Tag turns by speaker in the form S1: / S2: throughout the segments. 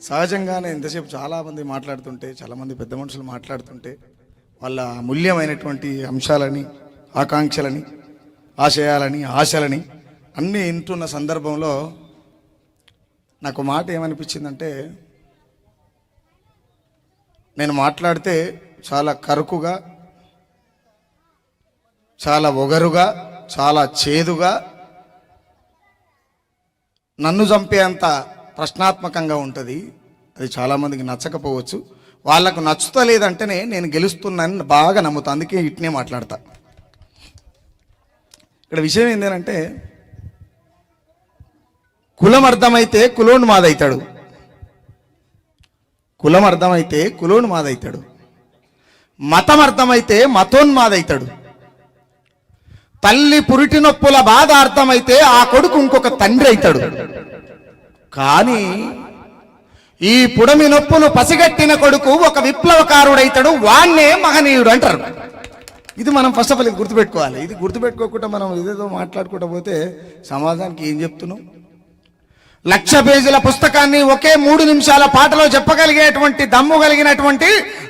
S1: సహజంగానే ఇంతసేపు చాలామంది మాట్లాడుతుంటే, చాలామంది పెద్ద మనుషులు మాట్లాడుతుంటే వాళ్ళ అమూల్యమైనటువంటి అంశాలని, ఆకాంక్షలని, ఆశయాలని, ఆశలని అన్నీ వింటున్న సందర్భంలో నాకు మాట ఏమనిపించిందంటే, నేను మాట్లాడితే చాలా కరుకుగా, చాలా ఒగరుగా, చాలా చేదుగా, నన్ను చంపేంత ప్రశ్నాత్మకంగా ఉంటుంది. అది చాలామందికి నచ్చకపోవచ్చు. వాళ్ళకు నచ్చుతలేదంటేనే నేను గెలుస్తున్నానని బాగా నమ్ముతా. అందుకే ఇట్నే మాట్లాడతా. ఇక్కడ విషయం ఏంటంటే, కులం అర్థమైతే కులోని మాదవుతాడు, కులం అర్థమైతే కులోని మాదవుతాడు, మతం అర్థమైతే మతోన్మాదవుతాడు, తల్లి పురిటి నొప్పుల బాధ అర్థమైతే ఆ కొడుకు ఇంకొక తండ్రి అవుతాడు. కానీ ఈ పుడమి నొప్పులు పసిగట్టిన కొడుకు ఒక విప్లవకారుడైతాడు, వాణ్ణే మహనీయుడు అంటారు. ఇది మనం ఫస్ట్ ఆఫ్ ఆల్ ఇది గుర్తుపెట్టుకోవాలి. ఇది గుర్తుపెట్టుకోకుండా మనం ఇదేదో మాట్లాడుకుంటూ పోతే సమాజానికి ఏం చెప్తున్నాం? 1,00,000 పేజీల పుస్తకాన్ని ఒకే 3 నిమిషాల పాటలో చెప్పగలిగేటువంటి దమ్ము కలిగినటువంటి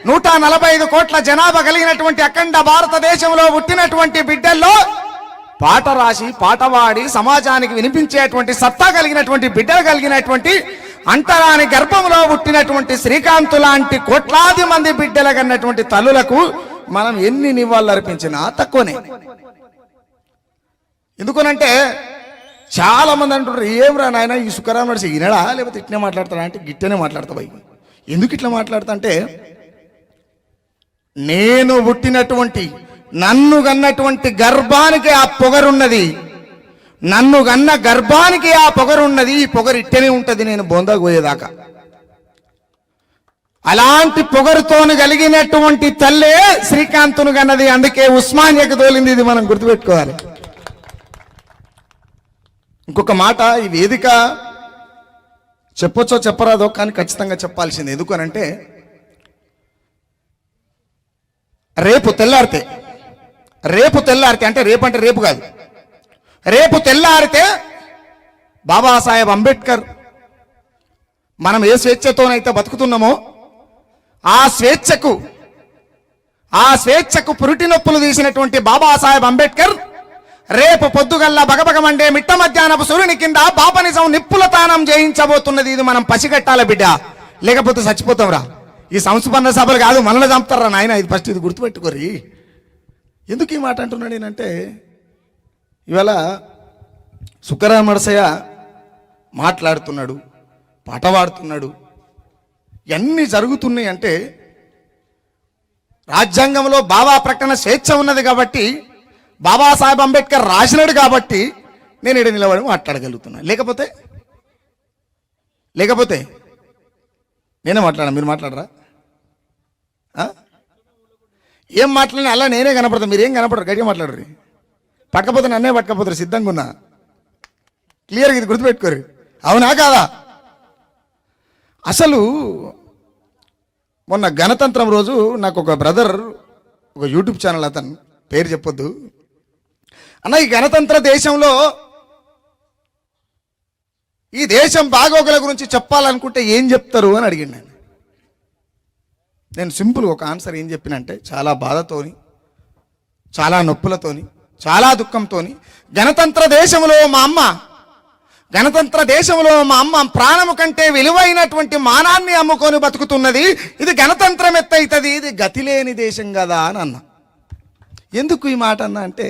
S1: 145 కోట్ల జనాభా కలిగినటువంటి అఖండ భారతదేశంలో పుట్టినటువంటి బిడ్డల్లో పాట రాసి, పాట పాడి సమాజానికి వినిపించేటువంటి సత్తా కలిగినటువంటి బిడ్డలు కలిగినటువంటి అంటరాని గర్భంలో పుట్టినటువంటి శ్రీకాంత్ లాంటి కోట్లాది మంది బిడ్డలు కన్నటువంటి తల్లులకు మనం ఎన్ని నివాళులు అర్పించినా తక్కువనే. ఎందుకనంటే చాలా మంది అంటుంటారు, ఏం రా నాయన ఈ సుఖరాం నడిచి ఈనడా లేకపోతే ఇట్నే మాట్లాడతాడా అంటే, గిట్టనే మాట్లాడతా భయ్. ఎందుకు ఇట్లా మాట్లాడతా అంటే, నేను పుట్టినటువంటి నన్ను కన్నటువంటి గర్భానికి ఆ పొగరున్నది, నన్ను కన్న గర్భానికి ఆ పొగరున్నది. ఈ పొగరు ఇట్టనే ఉంటుంది నేను బొందాకు పోయేదాకా. అలాంటి పొగరుతోను కలిగినటువంటి తల్లే శ్రీకాంత్ను కన్నది. అందుకే ఉస్మానియాకు తోలింది. ఇది మనం గుర్తుపెట్టుకోవాలి. ఇంకొక మాట, ఈ వేదిక చెప్పొచ్చో చెప్పరాదో కానీ ఖచ్చితంగా చెప్పాల్సింది. ఎందుకనంటే, రేపు తెల్లారితే అంటే రేపు అంటే రేపు కాదు, రేపు తెల్లారితే బాబాసాహెబ్ అంబేద్కర్ మనం ఏ స్వేచ్ఛతోనైతే బతుకుతున్నామో ఆ స్వేచ్ఛకు పురిటి నొప్పులు తీసినటువంటి బాబాసాహెబ్ అంబేద్కర్ రేపు పొద్దుగల్లా బగబగమండే మిట్ట మధ్యాహ్నపు సూర్యుని కింద బాపనిజం నిప్పుల తానం చేయించబోతున్నది. ఇది మనం పసిగట్టాల బిడ్డ, లేకపోతే చచ్చిపోతాం రా. ఈ సంస్మరణ సభలు కాదు, మనల్ని చంపుతారా నాయన. ఇది ఫస్ట్ ఇది గుర్తుపెట్టుకోరి. ఎందుకు ఈ మాట అంటున్నాడు నేనంటే, ఇవాళ సుఖరాం నరసయ్య మాట్లాడుతున్నాడు, పాట పాడుతున్నాడు, ఇవన్నీ జరుగుతున్నాయి అంటే రాజ్యాంగంలో బాబా ప్రకటన స్వేచ్ఛ ఉన్నది కాబట్టి, బాబాసాహెబ్ అంబేద్కర్ రాసినాడు కాబట్టి నేను ఇక్కడ నిలబడి మాట్లాడగలుగుతున్నా. లేకపోతే నేనే మాట్లాడా, మీరు మాట్లాడరా? ఏం మాట్లాడినా అలా నేనే కనపడతా, మీరేం కనపడరు. గట్టిగా మాట్లాడరు. పట్టకపోతే నన్నే పట్టకపోతారు, సిద్ధంగా ఉన్నా. క్లియర్గా ఇది గుర్తుపెట్టుకోరు. అవునా కాదా? అసలు మొన్న గణతంత్రం రోజు నాకు ఒక బ్రదర్, ఒక యూట్యూబ్ ఛానల్, అతను పేరు చెప్పొద్దు, అన్న ఈ గణతంత్ర దేశంలో ఈ దేశం బాగోగుల గురించి చెప్పాలనుకుంటే ఏం చెప్తారు అని అడిగిండు. నేను సింపుల్ ఒక ఆన్సర్ ఏం చెప్పినంటే, చాలా బాధతోని, చాలా నొప్పులతోని, చాలా దుఃఖంతోని, గణతంత్ర దేశంలో మా అమ్మ ప్రాణము కంటే విలువైనటువంటి మానాన్ని అమ్ముకొని బతుకుతున్నది. ఇది గణతంత్రం ఎత్తైతుంది, ఇది గతి లేని దేశం కదా అని అన్నా. ఎందుకు ఈ మాట అన్నా అంటే,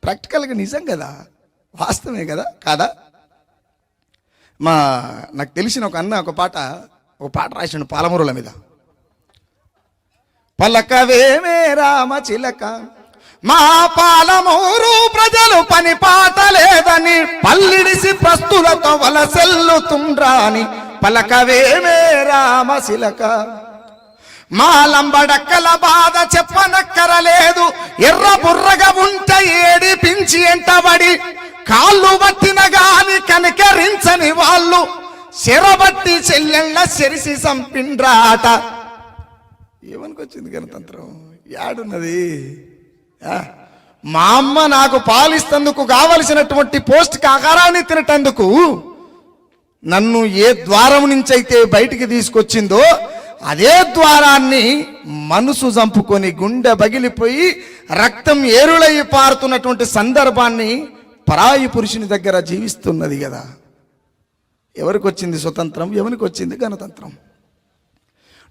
S1: ప్రాక్టికల్గా నిజం కదా, వాస్తవమే కదా కాదా? నాకు తెలిసిన ఒక అన్న ఒక పాట రాసిండు పాలమూరుల మీద. పలకవేమే రామ చిలక మా పాలమూరు ప్రజలు పని పాట లేదని పల్లిడిసి ప్రస్తులతో వలసెల్లుతుండ్రాని, పలకవేమే రామ చిలక మా లంబడక్కల బాధ చెప్పనక్కరలేదు. ఎర్ర బుర్రగా ఉంటే ఏడిపించి ఎంటబడి కాళ్ళు పట్టిన గాని కనికరించని వాళ్ళు చెరబట్టి చెల్లెళ్ళ చెరిసి సంపిండ్రాట. ఏమనుకొచ్చింది గణతంత్రం? యాడున్నది? మా అమ్మ నాకు పాలిస్తందుకు కావలసినటువంటి పౌష్టిక ఆహారాన్ని తినటందుకు నన్ను ఏ ద్వారం నుంచి అయితే బయటికి తీసుకొచ్చిందో అదే ద్వారాన్ని మనసు చంపుకొని గుండె బగిలిపోయి రక్తం ఏరులై పారుతున్నటువంటి సందర్భాన్ని పరాయి పురుషుని దగ్గర జీవిస్తున్నది కదా. ఎవరికి వచ్చింది స్వతంత్రం? ఎవరికి వచ్చింది గణతంత్రం?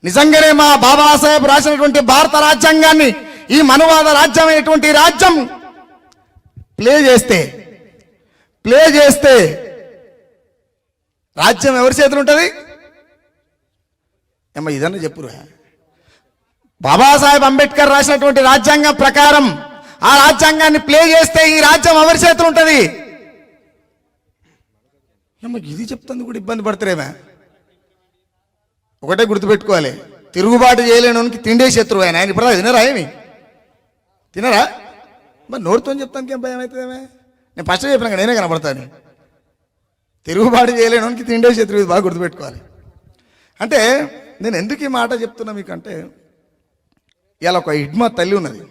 S1: నిజంగానే మా బాబాసాహెబ్ రాసినటువంటి భారత రాజ్యాంగాన్ని, ఈ మనువాద రాజ్యం అనేటువంటి రాజ్యం ప్లే చేస్తే రాజ్యం ఎవరి చేతులు ఉంటుంది? ఏమో ఇదన్నా చెప్పురా. బాబాసాహెబ్ అంబేద్కర్ రాసినటువంటి రాజ్యాంగం ప్రకారం ఆ రాజ్యాంగాన్ని ప్లే చేస్తే ఈ రాజ్యం ఎవరి చేతులు ఉంటుంది? ఏమో ఇది చెప్తుంది కూడా ఇబ్బంది పడతారేమా. ఒకటే గుర్తుపెట్టుకోవాలి, తిరుగుబాటు చేయలేనికి తిండే శత్రువు ఆయన. ఆయన ఇప్పుడు తినరా? ఏమి తినరా? మరి నోరుతో చెప్తానికి ఏం భయం అవుతుందేమే? నేను ఫస్ట్ చెప్పినా నేనే కనబడతాను. తిరుగుబాటు చేయలేనికి తిండే శత్రువు, బాగా గుర్తుపెట్టుకోవాలి. అంటే నేను ఎందుకు ఈ మాట చెప్తున్నా మీకంటే, ఇలా ఒక హిడ్మా తల్లి ఉన్నది.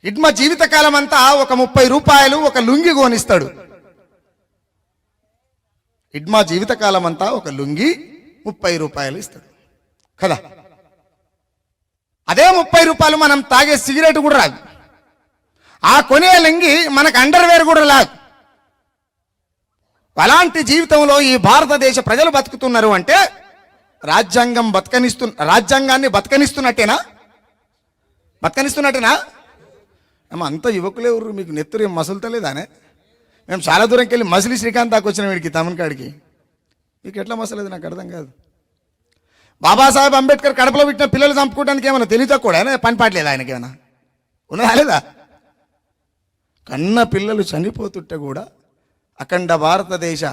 S1: హిడ్మా జీవితకాలం అంతా ఒక 30 రూపాయలు ఒక లుంగి కొనిస్తాడు. హిడ్మా జీవితకాలం అంతా ఒక లుంగి 30 రూపాయలు ఇస్తాడు కదా. అదే 30 రూపాయలు మనం తాగే సిగరెట్ కూడా రాదు. ఆ కొనే లుంగి మనకు అండర్వేర్ కూడా రాదు. అలాంటి జీవితంలో ఈ భారతదేశ ప్రజలు బతుకుతున్నారు అంటే రాజ్యాంగాన్ని బతకనిస్తున్నట్టేనా? ఏమో అంత యువకులే ఎవరు? మీకు నెత్తురు ఏం మసులుతలేదానే? మేము చాలా దూరంకి వెళ్ళి మసిలి శ్రీకాంత్ దాకా వచ్చిన వీడికి తమన్కాడికి. మీకు ఎట్లా మసలేదు నాకు అర్థం కాదు. బాబాసాహెబ్ అంబేద్కర్ కడపలో పెట్టిన పిల్లలు చంపుకోవడానికి ఏమైనా తెలియతా కూడా పని పాటలేదు ఆయనకి? ఏమైనా ఉన్నదా లేదా? కన్న పిల్లలు చనిపోతుంటే కూడా అఖండ భారతదేశ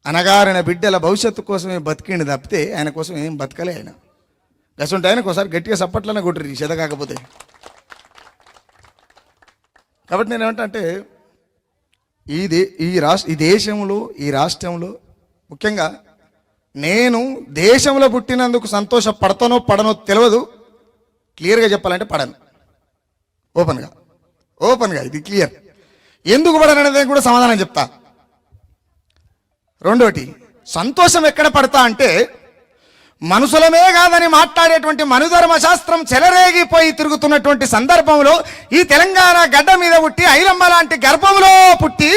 S1: అనగారిన బిడ్డల భవిష్యత్తు కోసమే బతికిండి తప్పితే ఆయన కోసం ఏం బతకలే. ఆయన గసుంటే ఆయనకు ఒకసారి గట్టిగా సప్పట్లనే కొట్టరు చెద కాకపోతే. కాబట్టి నేను ఏమంటే ఈ దేశంలో, ఈ రాష్ట్రంలో, ముఖ్యంగా నేను దేశంలో పుట్టినందుకు సంతోషపడతానో పడనో తెలియదు. క్లియర్గా చెప్పాలంటే పడను. ఓపెన్గా ఇది క్లియర్. ఎందుకు పడననేది కూడా సమాధానం చెప్తా. రెండోటి, సంతోషం ఎక్కడ పడతా అంటే, మనుషులమే కాదని మాట్లాడేటువంటి మనుధర్మ శాస్త్రం చెలరేగిపోయి తిరుగుతున్నటువంటి సందర్భంలో ఈ తెలంగాణ గడ్డ మీద పుట్టి ఐలమ్మ లాంటి గర్భంలో పుట్టి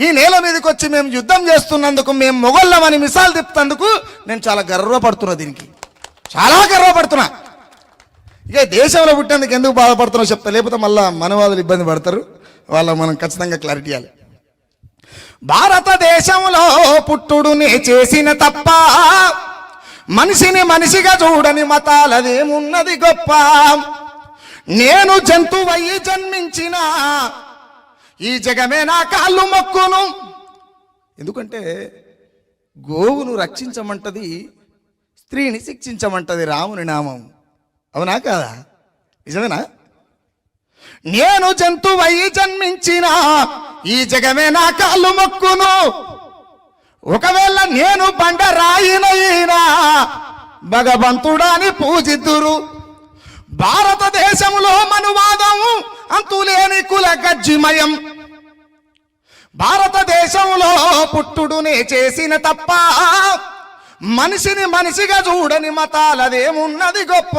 S1: ఈ నేల మీదకి వచ్చి మేము యుద్ధం చేస్తున్నందుకు, మేము మొగళ్ళమని మిసాలు తిప్పుతందుకు నేను చాలా గర్వపడుతున్నా. దీనికి చాలా గర్వపడుతున్నా. ఇక దేశంలో పుట్టేందుకు ఎందుకు బాధపడుతున్నా చెప్తా, లేకపోతే మళ్ళీ మనవాదులు ఇబ్బంది పడతారు. వాళ్ళకు మనం ఖచ్చితంగా క్లారిటీ ఇవ్వాలి. భారతదేశంలో పుట్టుడునే చేసిన తప్ప, మనిషిని మనిషిగా చూడని మతాలదేమున్నది గొప్ప. నేను జంతువయ్యి జన్మించిన ఈ జగమే నా కాళ్ళు మొక్కును. ఎందుకంటే గోవును రక్షించమంటది, స్త్రీని శిక్షించమంటది రాముని నామం. అవునా కాదా? నిజమేనా? నేను జంతువయ్యి జన్మించిన ఈ జగమే నా కాళ్ళు మొక్కును. ఒకవేళ నేను బండరాయినైనా భగవంతుడాని పూజిద్దురు. భారతదేశంలో మనువాదం అంతులేని కుల గజ్జిమయం. భారతదేశంలో పుట్టుడునే చేసిన తప్ప, మనిషిని మనిషిగా చూడని మతాలదేమున్నది గొప్ప.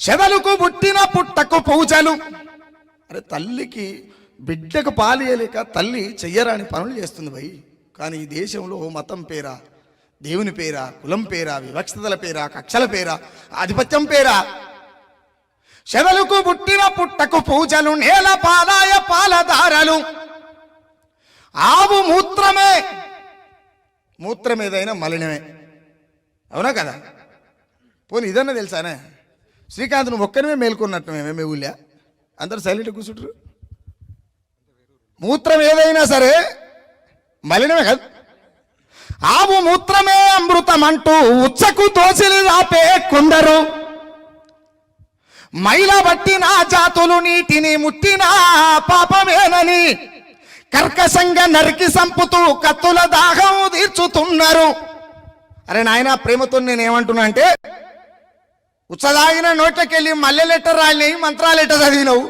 S1: చెదలకు పుట్టిన పుట్టకు పూజలు. అరే తల్లికి బిడ్డకు పాలియలేక తల్లి చెయ్యరాని పనులు చేస్తుంది భయ్. కానీ ఈ దేశంలో మతం పేరా, దేవుని పేరా, కులం పేరా, వివక్షతల పేరా, కక్షల పేరా, ఆధిపత్యం పేరా, చెదలకు పుట్టిన పుట్టకు పూజలు, నేల పాలాయ పాలధారలు, ఆవు మూత్రం ఏదైనా మలినమే. అవునా కదా? పోనీ ఇదన్నా తెలుసానే? శ్రీకాంత్ నువ్వు ఒక్కరిమే మేల్కొన్నట్టు మేమే ఊళ్ళా అందరూ సైలెంట్ కూర్చుంటారు. మూత్రం ఏదైనా సరే మలినమే కదా. ఆవు మూత్రమే అమృతం అంటూ ఉచ్చకు తోసిలి రాపే కొందరు. మైల పట్టిన జాతులు నీటిని ముట్టిన పాపమేనని కర్కశంగా నరికి సంపుతూ కత్తుల దాహం తీర్చుతున్నారు. అరే నాయన, ప్రేమతో నేనేమంటున్నా అంటే, ఉచ్చదాగిన నోట్లకెళ్ళి మల్లె లెటర్ రాలినాయి, మంత్రాలు ఎట్ట చదివినవు,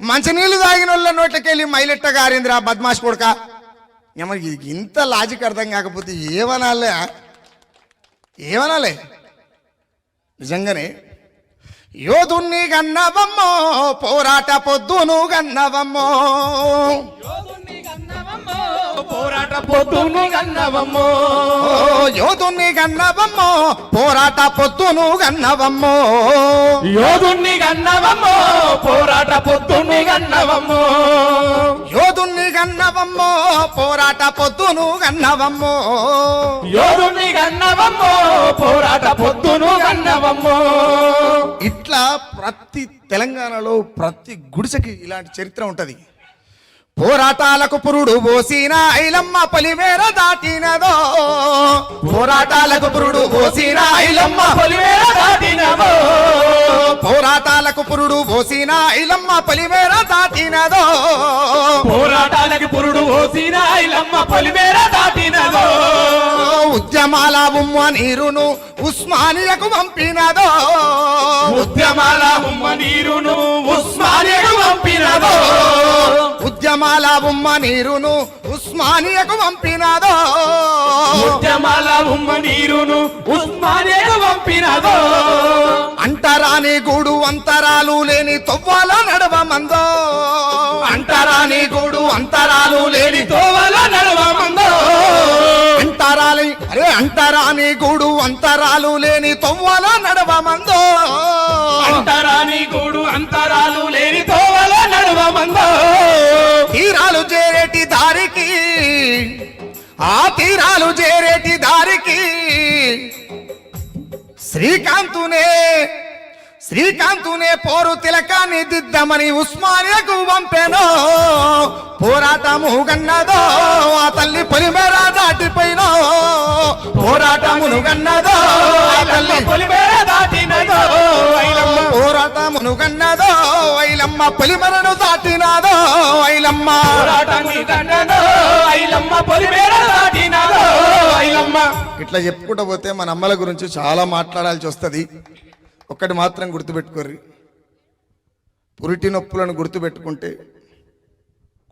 S1: మంచినీళ్ళు తాగిన వాళ్ళ నోట్లకెళ్ళి మైలెట్ట గారిందిరా బద్మాష్ కొడుక. మనకి ఇంత లాజిక్ అర్థం కాకపోతే ఏమనాలే నిజంగానే. యోధుణ్ణి గన్నవమ్మో పోరాట పొద్దును గన్నవమ్మో,
S2: పోరాట పొద్దును గన్నవమ్మో,
S1: యోధుణ్ణి గన్నవమ్మో పోరాట పొద్దును గన్నవమ్మో,
S2: యోధుణ్ణి గన్నవమ్మో పోరాట పొద్దును గన్నవమ్మో,
S1: యోధుణ్ణి గన్నవమ్మో పోరాట పొద్దును గన్నవమ్మో,
S2: యోధుణ్ణి గన్నవమ్మో పోరాట పొద్దును గన్నవమ్మో.
S1: ఇట్లా ప్రతి తెలంగాణలో ప్రతి గుడిసెకి ఇలాంటి చరిత్ర ఉంటది. పోరాటాలకు పురుడు పోసిన ఐలమ్మ పొలిమేర దాటినదో, పోరాటాలకు పురుడు పోసిన ఐలమ్మ
S2: పొలిమేర దాటినదో,
S1: పోరాటాలకు పురుడు పోసిన ఐలమ్మ పొలిమేర దాటినదో,
S2: పోరాటాలకు పురుడు పోసిన ఐలమ్మ పొలిమేర దాటినదో,
S1: ఉద్యమాల ఉమ్మ నీరును ఉస్మానియాకు పంపినదో,
S2: ఉద్యమాల ఉమ్మ నీరును ఉస్మానియాకు పంపినదో,
S1: ఉద్యమాల ఉమ్మ నీరును ఉస్మానియాకు పంపినదో,
S2: ఉద్యమాల ఉమ్మ నీరును ఉస్మానియాకు పంపినదో,
S1: అంటరాని గూడు అంతరాలు లేని తొవ్వాల నడవమందో, అంటరాని గూడు అంతరాలు లేని
S2: తోవల నడవమందో,
S1: అంటరాని గూడు అంతరాలు లేని తొవ్వాల నడవమందో,
S2: అంతరాని గూడు అంతరాలు లేని తోవల నడవమందో,
S1: తీరాలు చేరేటి దారికి ఆ తీరాలు చేరేటి దారికి శ్రీకాంతునే పోరు తిలకాన్ని దిద్దమని ఉస్మానియాకు పంపెనో, పోరాటము గన్నదో ఆ తల్లి పొలిమేర దాటిపోయినో, పోరాటమును గన్నదో ఆ తల్లి
S2: పొలిమేర దాటినదో ఐలమ్మ,
S1: పోరాటమును గన్నదో ఐలమ్మ పొలిమేరను దాటినాదో ఐలమ్మ,
S2: పోరాటాన్ని గన్నదో ఐలమ్మ పొలిమేర దాటినదో ఐలమ్మ.
S1: ఇట్లా చెప్పుకుంటూ పోతే మన అమ్మల గురించి చాలా మాట్లాడాల్సి వస్తుంది. ఒక్కటి మాత్రం గుర్తుపెట్టుకోర్రి, పురిటి నొప్పులను గుర్తుపెట్టుకుంటే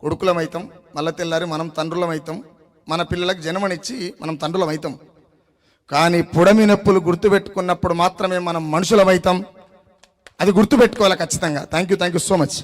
S1: కొడుకులమైతాం, మళ్ళా తెల్లారి మనం తండ్రులమైతాం, మన పిల్లలకు జన్మనిచ్చి మనం తండ్రులమైతాం. కానీ పుడమి నొప్పులు గుర్తుపెట్టుకున్నప్పుడు మాత్రమే మనం మనుషులమైతాం. అది గుర్తుపెట్టుకోవాలి ఖచ్చితంగా. Thank you so much.